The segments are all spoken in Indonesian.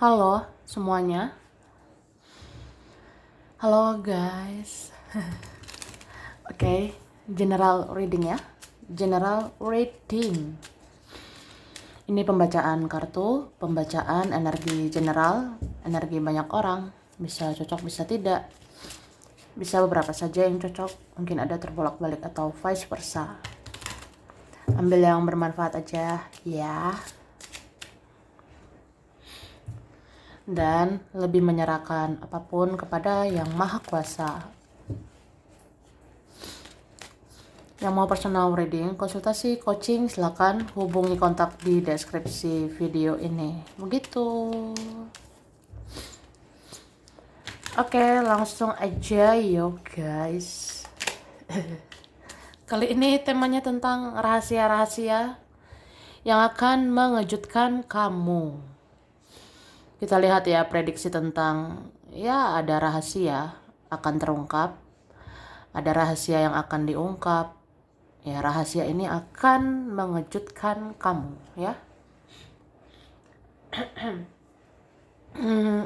Halo semuanya. Halo guys. Oke, general reading ya. General reading. Ini pembacaan kartu, pembacaan energi general, energi banyak orang. Bisa cocok, bisa tidak. Bisa beberapa saja yang cocok, mungkin ada terbolak-balik atau vice versa. Ambil yang bermanfaat aja ya. Dan lebih menyerahkan apapun kepada Yang Maha Kuasa. Yang mau personal reading, konsultasi, coaching, silakan hubungi kontak di deskripsi video ini. Begitu. Oke, langsung aja yo guys. Kali ini temanya tentang rahasia-rahasia yang akan mengejutkan kamu. Kita lihat ya prediksi tentang ada rahasia akan terungkap, ada rahasia yang akan diungkap. Ya, rahasia ini akan mengejutkan kamu ya.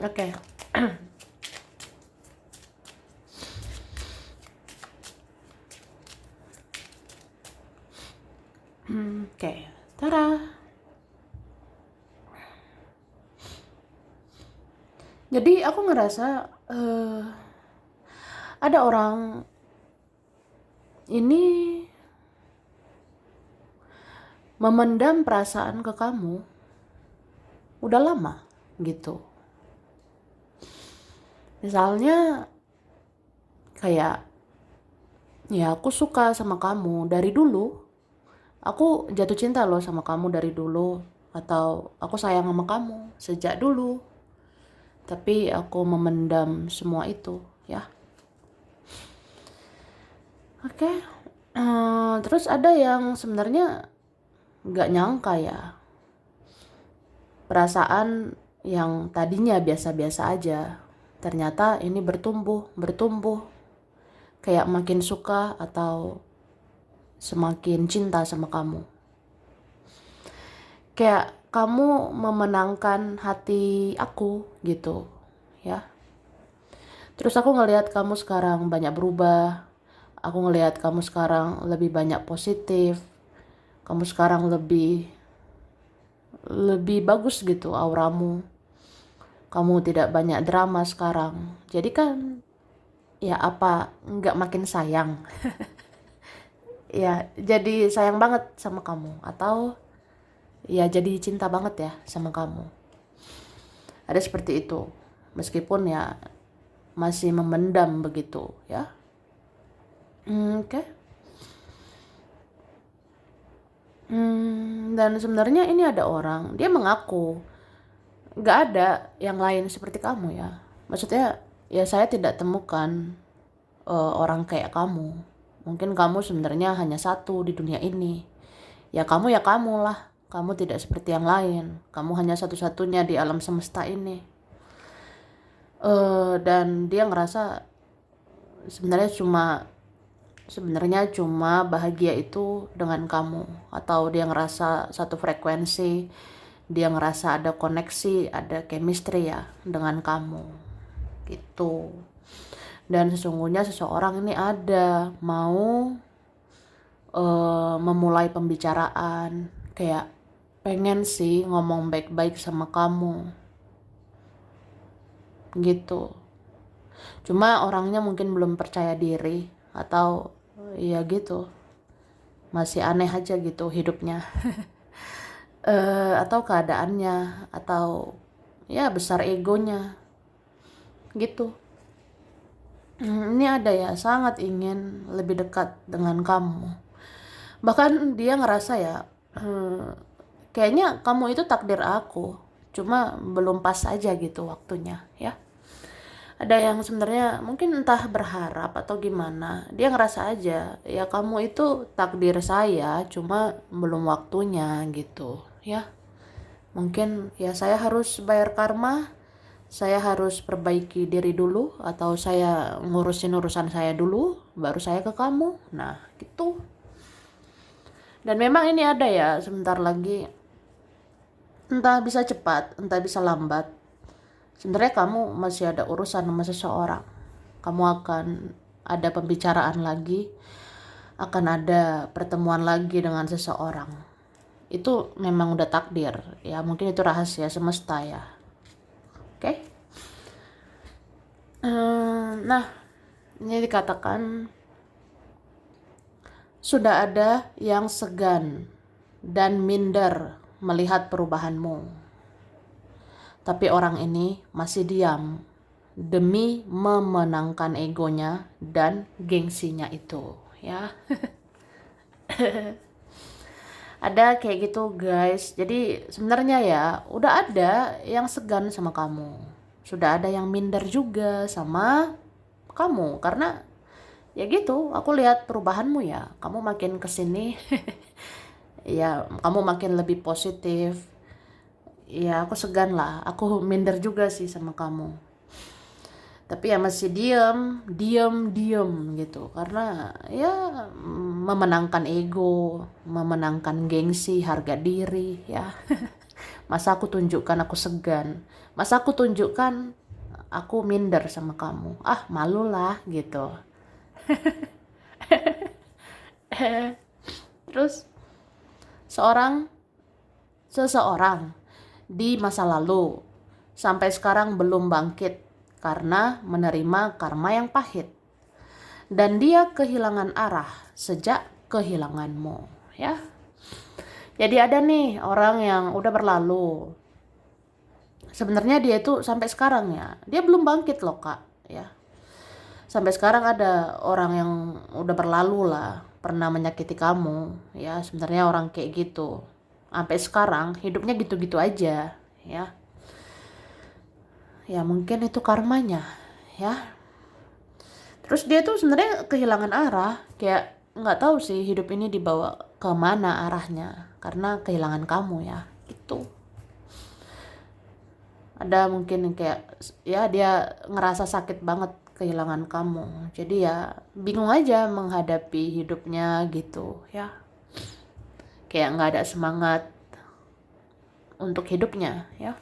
Oke. Oke. Tara. Jadi aku ngerasa ada orang ini memendam perasaan ke kamu udah lama gitu. Misalnya kayak aku suka sama kamu dari dulu. Aku jatuh cinta loh sama kamu dari dulu, atau aku sayang sama kamu sejak dulu. Tapi aku memendam semua itu ya. Oke. Terus ada yang sebenarnya gak nyangka ya, perasaan yang tadinya biasa-biasa aja ternyata ini bertumbuh kayak makin suka atau semakin cinta sama kamu. Kayak kamu memenangkan hati aku gitu ya. Terus aku ngelihat kamu sekarang banyak berubah. Aku ngelihat kamu sekarang lebih banyak positif. Kamu sekarang lebih bagus gitu auramu. Kamu tidak banyak drama sekarang. Jadi kan apa nggak makin sayang. Ya jadi sayang banget sama kamu, atau ya jadi cinta banget ya sama kamu. Ada seperti itu. Meskipun ya masih memendam begitu ya. Oke. Dan sebenarnya ini ada orang, dia mengaku nggak ada yang lain seperti kamu ya. Maksudnya ya saya tidak temukan orang kayak kamu. Mungkin kamu sebenarnya hanya satu di dunia ini. Ya kamu lah. Kamu tidak seperti yang lain. Kamu hanya satu-satunya di alam semesta ini. Dan dia ngerasa sebenarnya cuma bahagia itu dengan kamu, atau dia ngerasa satu frekuensi, dia ngerasa ada koneksi, ada chemistry ya dengan kamu gitu. Dan sesungguhnya seseorang ini ada mau memulai pembicaraan, kayak pengen sih ngomong baik-baik sama kamu gitu. Cuma orangnya mungkin belum percaya diri, atau ya gitu, masih aneh aja gitu hidupnya. Atau keadaannya, atau ya besar egonya gitu. Ini ada ya sangat ingin lebih dekat dengan kamu. Bahkan dia ngerasa ya kayaknya kamu itu takdir aku, cuma belum pas aja gitu waktunya ya. Ada yang sebenarnya mungkin entah berharap atau gimana, dia ngerasa aja ya kamu itu takdir saya, cuma belum waktunya gitu ya. Mungkin ya saya harus bayar karma, saya harus perbaiki diri dulu, atau saya ngurusin urusan saya dulu baru saya ke kamu. Nah gitu. Dan memang ini ada ya sebentar lagi, entah bisa cepat entah bisa lambat, sebenarnya kamu masih ada urusan sama seseorang. Kamu akan ada pembicaraan lagi, akan ada pertemuan lagi dengan seseorang. Itu memang udah takdir ya, mungkin itu rahasia semesta ya. Oke. Nah, ini dikatakan sudah ada yang segan dan minder melihat perubahanmu, tapi orang ini masih diam demi memenangkan egonya dan gengsinya itu ya. Ada kayak gitu guys. Jadi sebenarnya ya udah ada yang segan sama kamu, sudah ada yang minder juga sama kamu, karena ya gitu, aku lihat perubahanmu ya, kamu makin kesini ya, kamu makin lebih positif ya. Aku segan lah, aku minder juga sih sama kamu, tapi ya masih diem gitu, karena ya memenangkan ego, memenangkan gengsi, harga diri ya. Masa aku tunjukkan aku segan, masa aku tunjukkan aku minder sama kamu, malu lah gitu. Terus seseorang di masa lalu sampai sekarang belum bangkit karena menerima karma yang pahit, dan dia kehilangan arah sejak kehilanganmu ya. Jadi ada nih orang yang udah berlalu, sebenarnya dia itu sampai sekarang ya dia belum bangkit loh kak ya. Sampai sekarang ada orang yang udah berlalu lah, pernah menyakiti kamu ya. Sebenarnya orang kayak gitu sampai sekarang hidupnya gitu-gitu aja ya. Ya mungkin itu karmanya ya. Terus dia tuh sebenarnya kehilangan arah, kayak nggak tahu sih hidup ini dibawa ke mana arahnya karena kehilangan kamu ya. Itu ada mungkin kayak ya dia ngerasa sakit banget kehilangan kamu, jadi ya bingung aja menghadapi hidupnya gitu ya, kayak nggak ada semangat untuk hidupnya ya.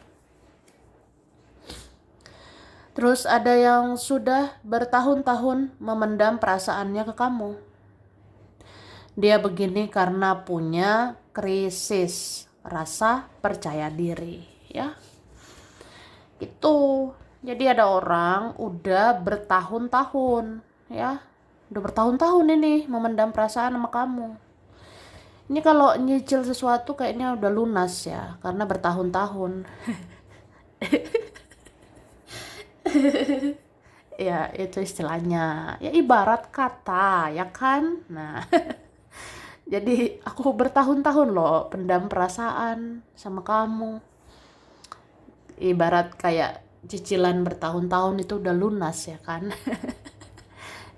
Terus ada yang sudah bertahun-tahun memendam perasaannya ke kamu. Dia begini karena punya krisis rasa percaya diri ya. Itu. Jadi ada orang udah bertahun-tahun ya. Udah bertahun-tahun ini memendam perasaan sama kamu. Ini kalau nyicil sesuatu kayaknya udah lunas ya, karena bertahun-tahun. Ya itu istilahnya ya, ibarat kata ya kan. Nah jadi aku bertahun-tahun loh pendam perasaan sama kamu, ibarat kayak cicilan bertahun-tahun itu udah lunas ya kan.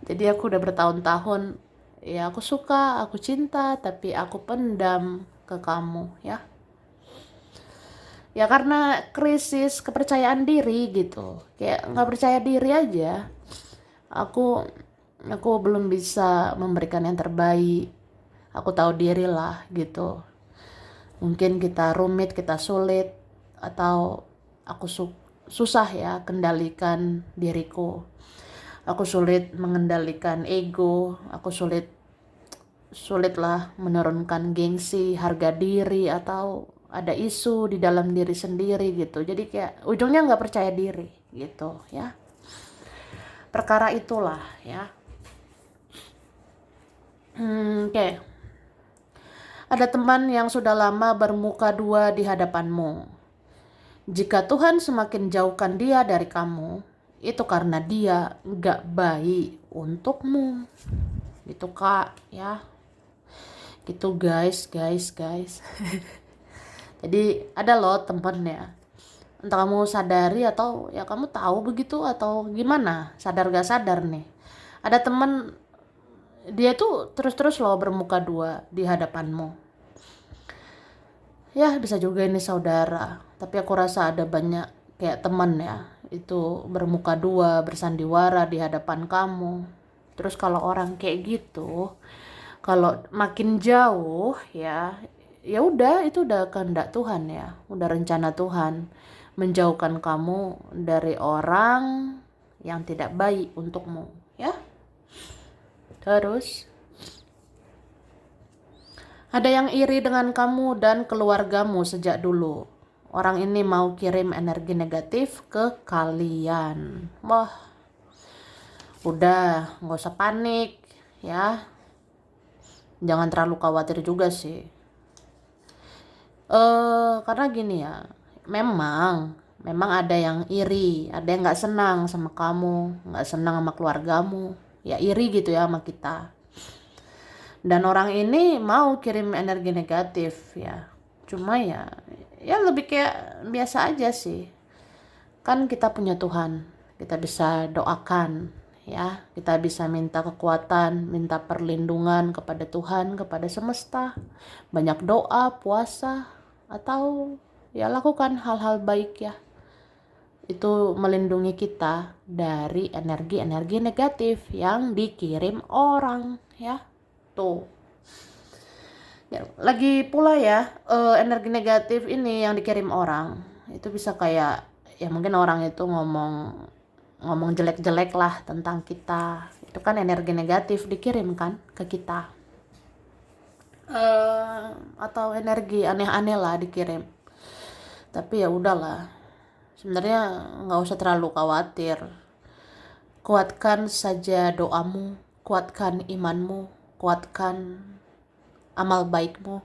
Jadi aku udah bertahun-tahun ya, aku suka, aku cinta, tapi aku pendam ke kamu ya. Ya karena krisis kepercayaan diri gitu, kayak nggak percaya diri aja. Aku belum bisa memberikan yang terbaik. Aku tahu diri lah gitu. Mungkin kita rumit, kita sulit, atau aku susah ya kendalikan diriku. Aku sulit mengendalikan ego. Aku sulit lah menurunkan gengsi, harga diri, atau ada isu di dalam diri sendiri gitu. Jadi kayak ujungnya nggak percaya diri gitu ya. Perkara itulah ya. Oke. Ada teman yang sudah lama bermuka dua di hadapanmu. Jika Tuhan semakin jauhkan dia dari kamu, itu karena dia gak baik untukmu. Gitu kak ya. Gitu guys. Jadi ada loh temennya. Entah kamu sadari atau ya kamu tahu begitu atau gimana. Sadar gak sadar nih. Ada temen, dia tuh terus-terus loh bermuka dua di hadapanmu. Ya bisa juga ini saudara, tapi aku rasa ada banyak kayak teman ya, itu bermuka dua, bersandiwara di hadapan kamu. Terus kalau orang kayak gitu, kalau makin jauh ya, ya udah itu udah kehendak Tuhan ya, udah rencana Tuhan. menjauhkan kamu dari orang yang tidak baik untukmu, ya. Terus ada yang iri dengan kamu dan keluargamu sejak dulu. Orang ini mau kirim energi negatif ke kalian. Wah, udah, nggak usah panik, ya. Jangan terlalu khawatir juga sih. Karena gini ya, memang ada yang iri, ada yang nggak senang sama kamu, nggak senang sama keluargamu, ya iri gitu ya sama kita. Dan orang ini mau kirim energi negatif ya, cuma ya lebih kayak biasa aja sih. Kan kita punya Tuhan, kita bisa doakan ya, kita bisa minta kekuatan, minta perlindungan kepada Tuhan, kepada semesta, banyak doa, puasa, atau ya lakukan hal-hal baik ya. Itu melindungi kita dari energi-energi negatif yang dikirim orang ya. Tuh. Ya, lagi pula ya, energi negatif ini yang dikirim orang itu bisa kayak ya mungkin orang itu ngomong jelek-jelek lah tentang kita. Itu kan energi negatif dikirim kan ke kita. Atau energi aneh-aneh lah dikirim. Tapi ya udahlah. Sebenarnya nggak usah terlalu khawatir. Kuatkan saja doamu, kuatkan imanmu, kuatkan amal baikmu.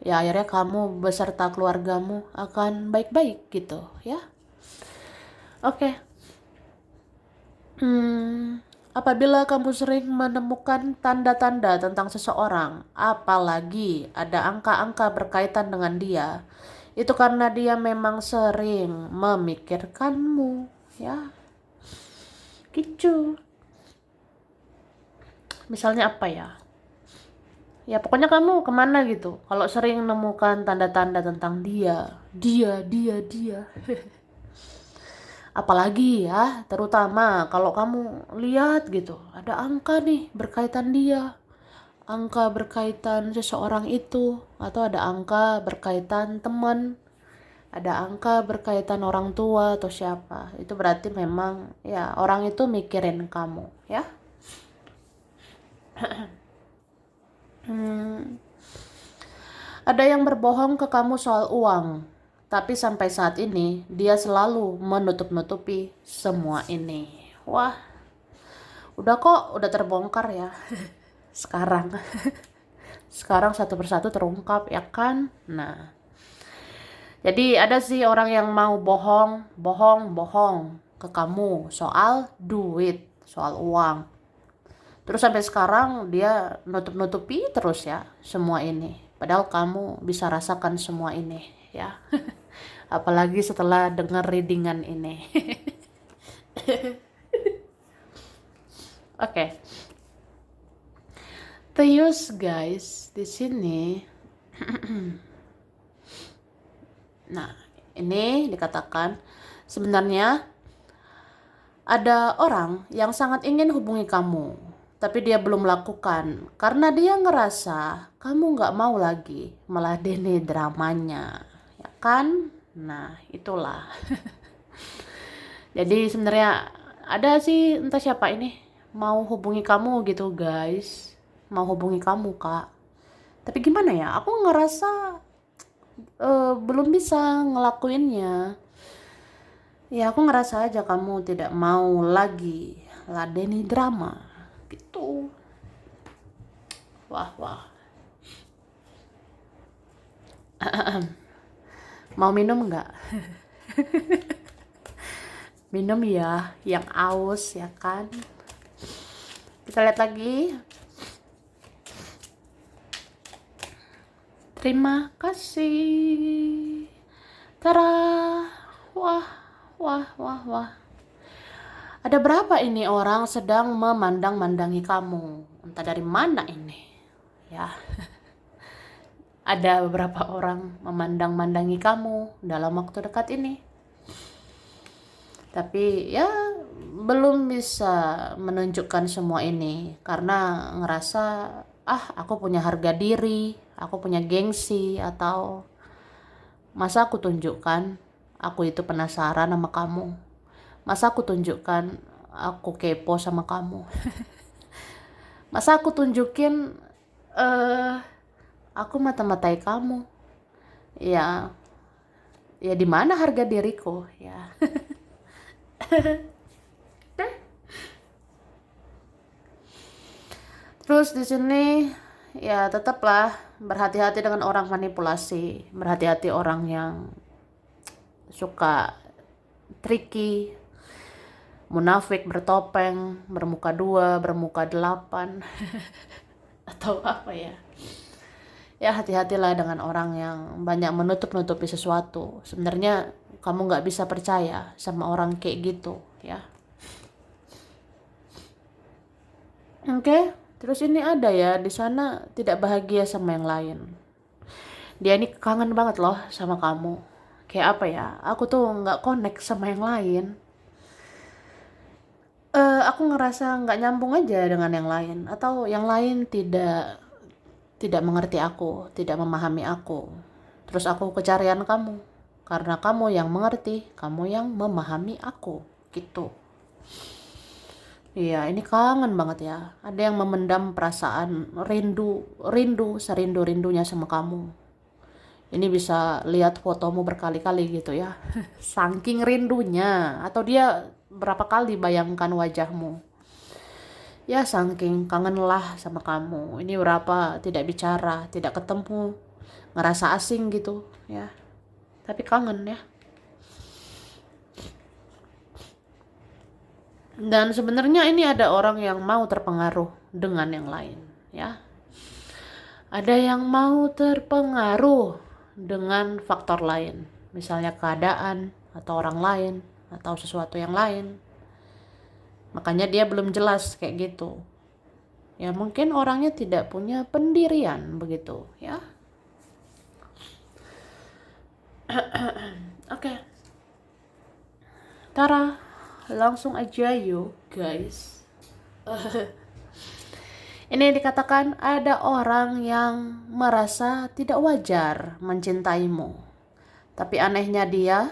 Ya akhirnya kamu beserta keluargamu akan baik-baik gitu ya. Oke. Apabila kamu sering menemukan tanda-tanda tentang seseorang, apalagi ada angka-angka berkaitan dengan dia, itu karena dia memang sering memikirkanmu, ya. Gitu. Misalnya apa ya? Ya pokoknya kamu kemana gitu, kalau sering menemukan tanda-tanda tentang dia. Apalagi ya, terutama kalau kamu lihat gitu, ada angka nih berkaitan dia. Angka berkaitan seseorang itu, atau ada angka berkaitan teman, ada angka berkaitan orang tua atau siapa. Itu berarti memang ya orang itu mikirin kamu, ya. Ada yang berbohong ke kamu soal uang, tapi sampai saat ini dia selalu menutup-nutupi semua ini. Wah, udah terbongkar ya. Sekarang. Sekarang satu persatu terungkap ya kan. Nah, jadi ada sih orang yang mau bohong ke kamu soal duit, soal uang. Terus sampai sekarang dia nutup-nutupi terus ya semua ini. Padahal kamu bisa rasakan semua ini ya. Apalagi setelah dengar readingan ini. Oke. Terus guys, di sini nah, ini dikatakan sebenarnya ada orang yang sangat ingin hubungi kamu, tapi dia belum lakukan karena dia ngerasa kamu nggak mau lagi meladeni dramanya, ya kan? Nah, itulah. Jadi sebenarnya ada sih entah siapa ini mau hubungi kamu gitu guys, mau hubungi kamu kak. Tapi gimana ya? Aku ngerasa belum bisa ngelakuinnya. Ya aku ngerasa aja kamu tidak mau lagi ladeni drama gitu. Wah. Mau minum nggak? Minum ya, yang aus ya kan. Kita lihat lagi. Terima kasih. Tara. Wah. Ada berapa ini orang sedang memandang-mandangi kamu? Entah dari mana ini. Ya. Ada beberapa orang memandang-mandangi kamu dalam waktu dekat ini. Tapi ya belum bisa menunjukkan semua ini karena ngerasa aku punya harga diri, aku punya gengsi, atau masa aku tunjukkan aku itu penasaran sama kamu. Masa aku tunjukkan aku kepo sama kamu? Masa aku tunjukin eh aku mata-matai kamu? Ya, ya di mana harga diriku ya? Terus di sini ya tetaplah berhati-hati dengan orang manipulasi, berhati-hati orang yang suka tricky, munafik, bertopeng, bermuka dua, bermuka delapan, atau apa ya. Ya hati-hatilah dengan orang yang banyak menutup-nutupi sesuatu. Sebenarnya kamu nggak bisa percaya sama orang kayak gitu ya. Oke, terus ini ada ya di sana tidak bahagia sama yang lain. Dia ini kangen banget loh sama kamu. Kayak apa ya? Aku tuh nggak connect sama yang lain. Aku ngerasa nggak nyambung aja dengan yang lain, atau yang lain tidak mengerti aku, tidak memahami aku. Terus aku kecarian kamu, karena kamu yang mengerti, kamu yang memahami aku, gitu. Iya, ini kangen banget ya. Ada yang memendam perasaan rindu serindu-rindunya sama kamu. Ini bisa lihat fotomu berkali-kali gitu ya. Saking rindunya, atau dia berapa kali bayangkan wajahmu. Ya saking kangen lah sama kamu. Ini berapa tidak bicara, tidak ketemu, ngerasa asing gitu ya. Tapi kangen ya. Dan sebenarnya ini ada orang yang mau terpengaruh dengan yang lain ya. Ada yang mau terpengaruh dengan faktor lain, misalnya keadaan atau orang lain atau sesuatu yang lain. Makanya dia belum jelas kayak gitu. Ya mungkin orangnya tidak punya pendirian begitu ya. Oke. Tara, langsung aja yuk guys. Ini dikatakan ada orang yang merasa tidak wajar mencintaimu. Tapi anehnya dia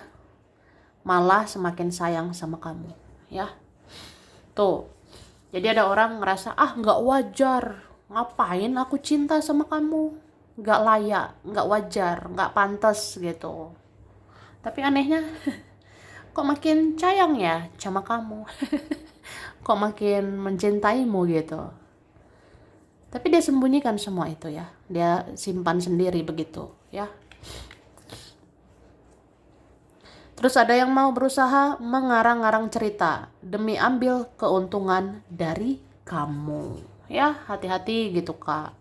malah semakin sayang sama kamu, ya. Tuh. Jadi ada orang ngerasa, nggak wajar. Ngapain aku cinta sama kamu? Nggak layak, nggak wajar, nggak pantas gitu. Tapi anehnya, kok makin sayang ya sama kamu? Kok makin mencintaimu gitu. Tapi dia sembunyikan semua itu ya. Dia simpan sendiri begitu ya. Terus ada yang mau berusaha mengarang-arang cerita demi ambil keuntungan dari kamu. Ya, hati-hati gitu, Kak.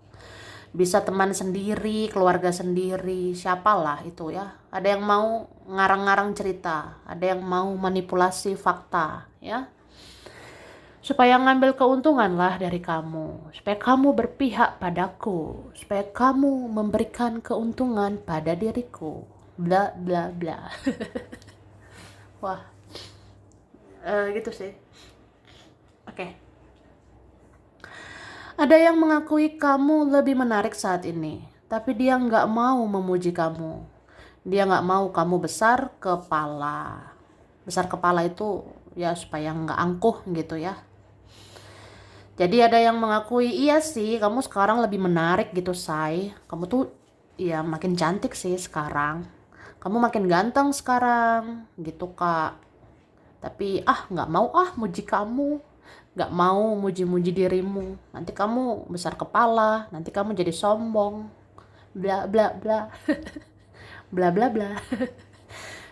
Bisa teman sendiri, keluarga sendiri, siapalah itu ya. Ada yang mau ngarang-ngarang cerita, ada yang mau manipulasi fakta, ya. Supaya ngambil keuntungan lah dari kamu, supaya kamu berpihak padaku, supaya kamu memberikan keuntungan pada diriku, bla bla bla. Wah, gitu sih. Oke. Ada yang mengakui kamu lebih menarik saat ini, tapi dia nggak mau memuji kamu. Dia nggak mau kamu besar kepala. Besar kepala itu ya supaya nggak angkuh gitu ya. Jadi ada yang mengakui, iya sih kamu sekarang lebih menarik gitu say. Kamu tuh ya makin cantik sih sekarang. Kamu makin ganteng sekarang gitu kak. Tapi nggak mau muji kamu. Nggak mau muji-muji dirimu. Nanti kamu besar kepala. Nanti kamu jadi sombong. Bla bla bla. Bla bla bla.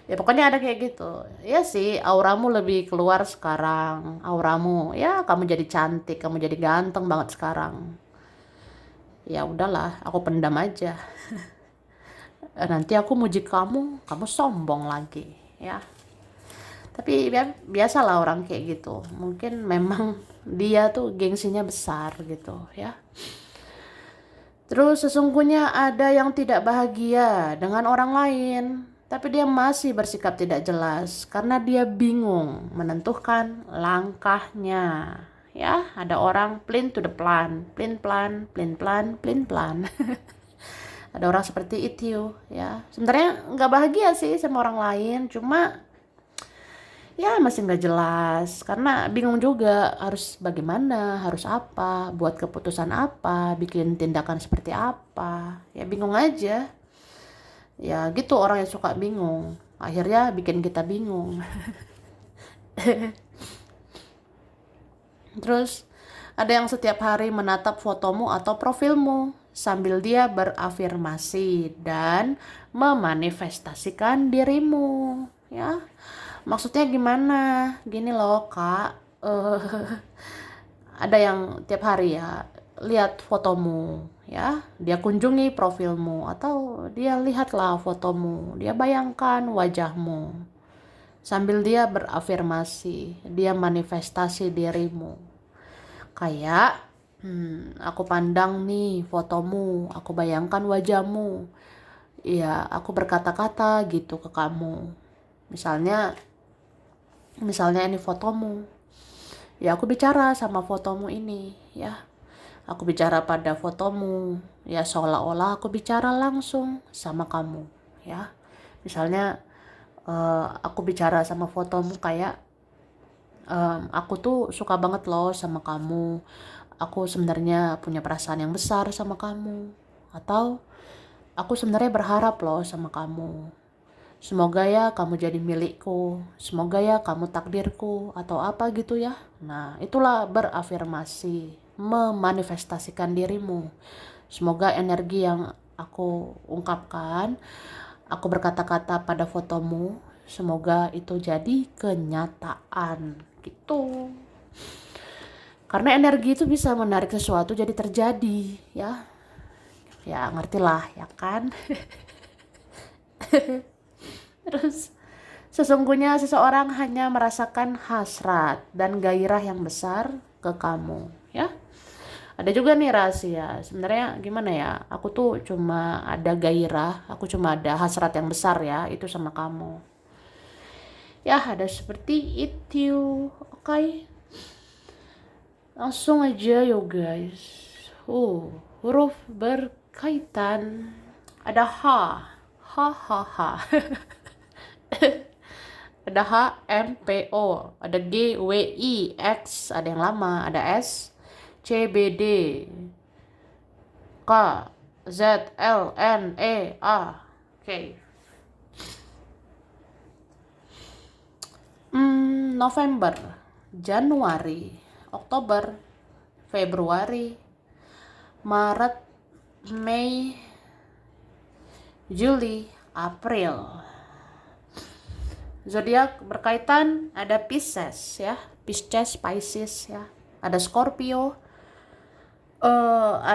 Ya pokoknya ada kayak gitu. Ya sih, auramu lebih keluar sekarang. Auramu, ya kamu jadi cantik, kamu jadi ganteng banget sekarang. Ya udahlah, aku pendam aja. Nanti aku muji kamu, kamu sombong lagi, ya. Tapi biasalah orang kayak gitu. Mungkin memang dia tuh gengsinya besar gitu, ya. Terus sesungguhnya ada yang tidak bahagia dengan orang lain. Tapi dia masih bersikap tidak jelas karena dia bingung menentukan langkahnya. Ya, ada orang plan to the plan, plan plan, plan plan, plan plan. Ada orang seperti itu ya. Sebenarnya nggak bahagia sih sama orang lain, cuma ya masih nggak jelas karena bingung juga harus bagaimana, harus apa, buat keputusan apa, bikin tindakan seperti apa. Ya bingung aja. Ya gitu orang yang suka bingung. Akhirnya bikin kita bingung. Terus ada yang setiap hari menatap fotomu atau profilmu sambil dia berafirmasi dan memanifestasikan dirimu, ya. Maksudnya gimana? Gini loh, Kak. Ada yang tiap hari ya lihat fotomu, ya. Dia kunjungi profilmu atau dia lihatlah fotomu, dia bayangkan wajahmu sambil dia berafirmasi, dia manifestasi dirimu. Kayak, aku pandang nih fotomu, aku bayangkan wajahmu. Iya, aku berkata-kata gitu ke kamu. Misalnya, ini fotomu. Ya, aku bicara sama fotomu ini, ya. Aku bicara pada fotomu, ya seolah-olah aku bicara langsung sama kamu, ya. Misalnya, aku bicara sama fotomu kayak, aku tuh suka banget loh sama kamu. Aku sebenarnya punya perasaan yang besar sama kamu. Atau aku sebenarnya berharap loh sama kamu. Semoga ya kamu jadi milikku. Semoga ya kamu takdirku atau apa gitu ya. Nah, itulah berafirmasi, memanifestasikan dirimu. Semoga energi yang aku ungkapkan, aku berkata-kata pada fotomu, semoga itu jadi kenyataan gitu. Karena energi itu bisa menarik sesuatu jadi terjadi, ya. Ya, ngertilah, ya kan? Terus, sesungguhnya seseorang hanya merasakan hasrat dan gairah yang besar ke kamu, ya. Ada juga nih rahasia. Sebenarnya gimana ya? Aku tuh cuma ada gairah, aku cuma ada hasrat yang besar ya, itu sama kamu. Ya, ada seperti itu. Oke. Langsung aja yo guys. Huruf berkaitan. Ada H. H. Ada H, M, P, O. Ada G, W, I, X. Ada yang lama. Ada S, C, B, D, K, Z, L, N, E, A. Oke. November, Januari, Oktober, Februari, Maret, Mei, Juli, April. Zodiak berkaitan ada Pisces ya, Pisces ya. Ada Scorpio,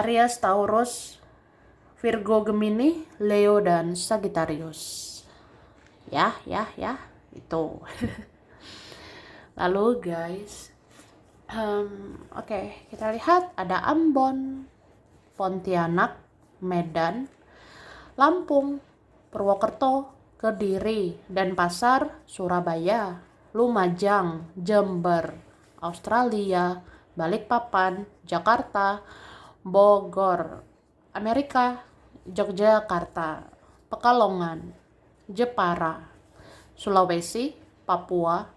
Aries, Taurus, Virgo, Gemini, Leo dan Sagittarius. Ya, itu. Lalu guys, oke, kita lihat ada Ambon, Pontianak, Medan, Lampung, Purwokerto, Kediri, Denpasar, Surabaya, Lumajang, Jember, Australia, Balikpapan, Jakarta, Bogor, Amerika, Yogyakarta, Pekalongan, Jepara, Sulawesi, Papua,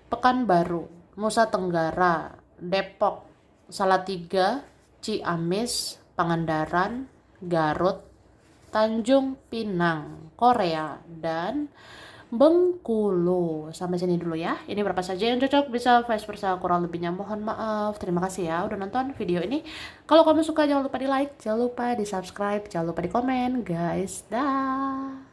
Pekanbaru, Nusa Tenggara, Depok, Salatiga, Ciamis, Pangandaran, Garut, Tanjung Pinang, Korea, dan Bengkulu. Sampai sini dulu ya. Ini berapa saja yang cocok, bisa vice versa, kurang lebihnya mohon maaf. Terima kasih ya udah nonton video ini. Kalau kamu suka jangan lupa di like, jangan lupa di subscribe, jangan lupa di komen guys. Dah.